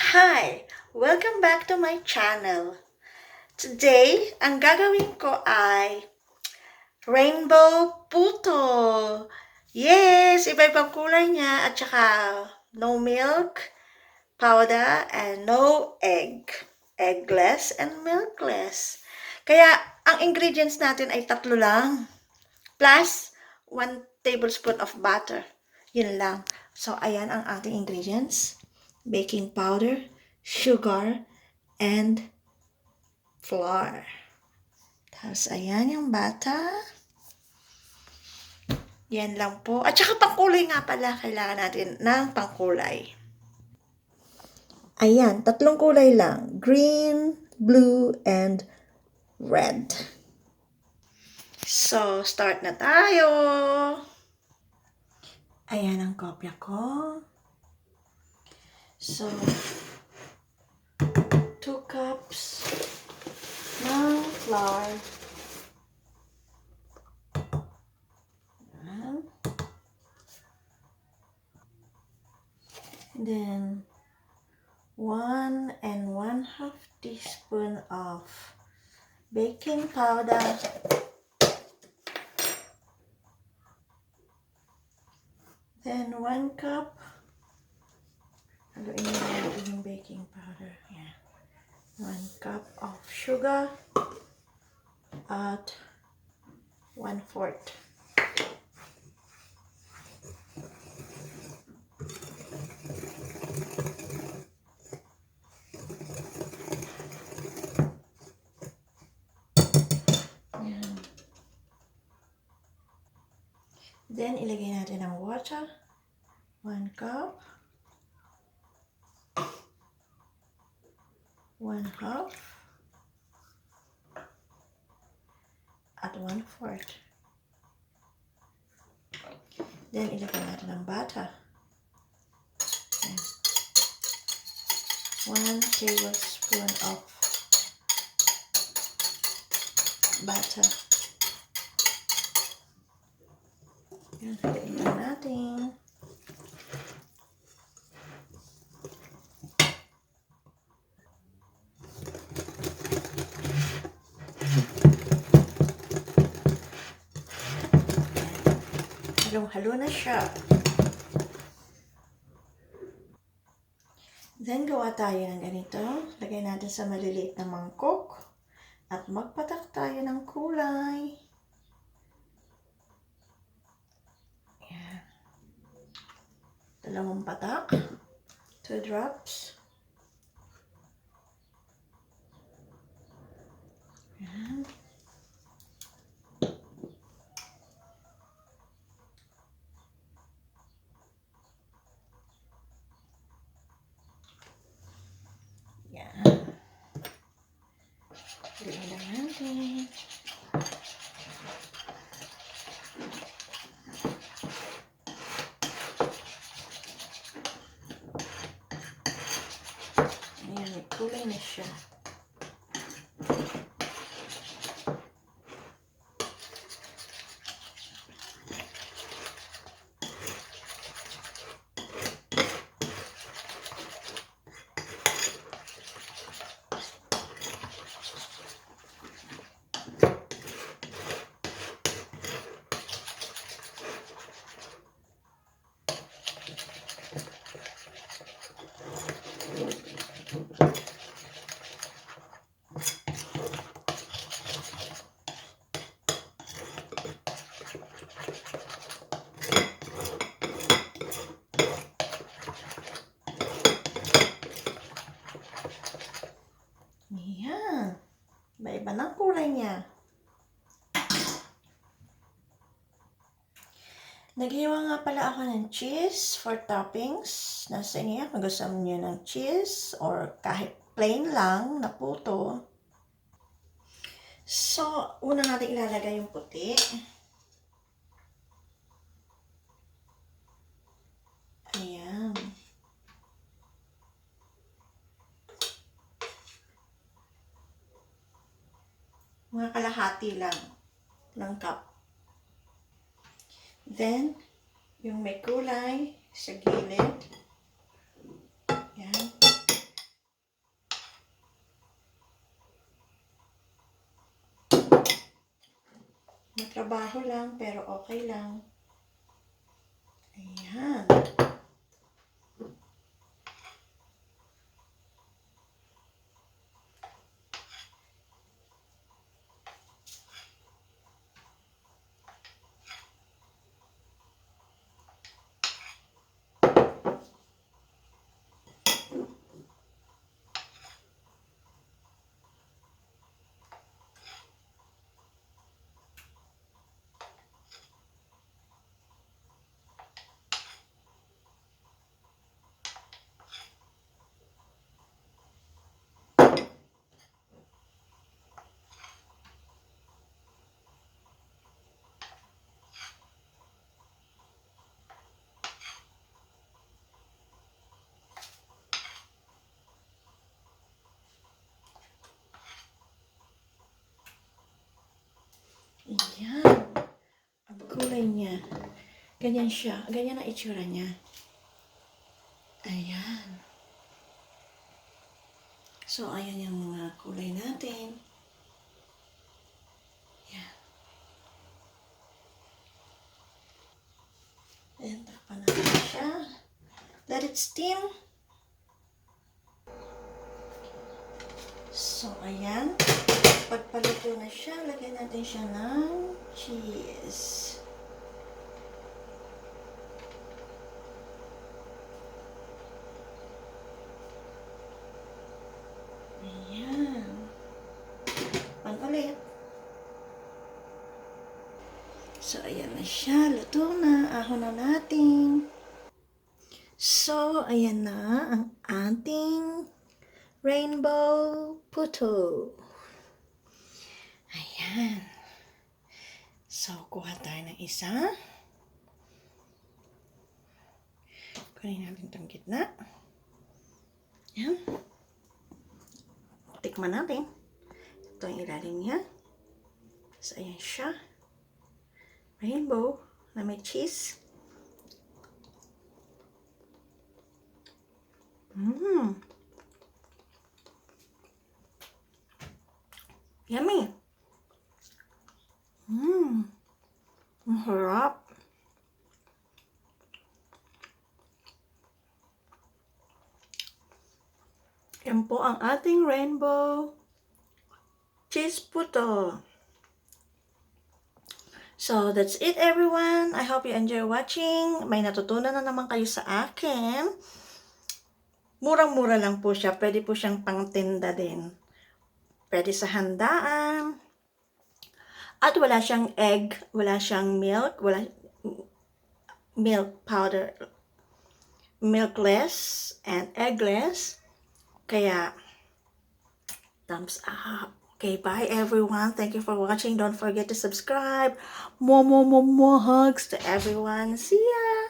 Hi! Welcome back to my channel. Today, ang gagawin ko ay Rainbow Puto. Yes! Iba-ibang kulay niya at saka no milk, powder, and no egg. Eggless and milkless. Kaya, ang ingredients natin ay 3 lang. Plus, 1 tablespoon of butter. Yun lang. So, ayan ang ating ingredients. Baking powder, sugar, and flour. Tapos, ayan yung bata. Yan lang po. At saka pangkulay nga pala, kailangan natin ng pangkulay. Ayan, 3 kulay lang. Green, blue, and red. So, start na tayo. Ayan ang kopya ko. So, 2 cups ng flour. Ayan. Then, 1 1/2 teaspoon of baking powder. Then, 1 cup. Haluin natin yung baking powder. Yan. 1 cup of sugar at 1/4. Yan. Then, ilagay natin ang water. 1 cup. 1/2 at 1/4. Then, ilagay natin ang butter. 1 tablespoon of butter. Yan, haluin lang natin. Halong-halo na siya. Then, gawa tayo ng ganito. Lagay natin sa maliliit na mangkok. At magpatak tayo ng kulay. Ayan. 2 patak. 2 drops. Ayan. Haluin lang natin. Ayan, may kulay na siya. Ayan. Iba-iba ng kulay niya. Naghiwa nga pala ako ng cheese for toppings. Nasa inyo kung gusto niyo ng cheese or kahit plain lang na puto. So, una natin ilalagay yung puti. Ayan. Mga kalahati lang ng cup. Then, yung may kulay sa gilid. Yan. Matrabaho lang, pero okay lang. Ayan. Ayan. Ang kulay niya. Ganyan siya. Ganyan ang itsura niya. Ayan. So, ayan yung mga kulay natin. Ayan. Ayan, tapan natin siya. Let it steam. So, ayan. Pagpaluto na siya, lagyan natin siya ng cheese. Ayan. Pan ulit. So, ayan na siya. Luto na. Ahon na natin. So, ayan na ang ating Rainbow Puto. Ayan. So, kuha tayo ng isa. Kunin natin itong gitna. Ayan. Tikman natin. Ito ang ilalim niya. So, ayan siya. Rainbow na may cheese. Yummy. Ang harap. Yan po ang ating rainbow cheese puto. So, that's it everyone. I hope you enjoy watching. May natutunan na naman kayo sa akin. Murang-mura lang po siya. Pwede po siyang pangtinda din. Pwede sa handaan. At wala siyang egg, wala siyang milk, wala milk powder, milkless and eggless. Kaya, thumbs up. Okay, bye everyone. Thank you for watching. Don't forget to subscribe. More hugs to everyone. See ya!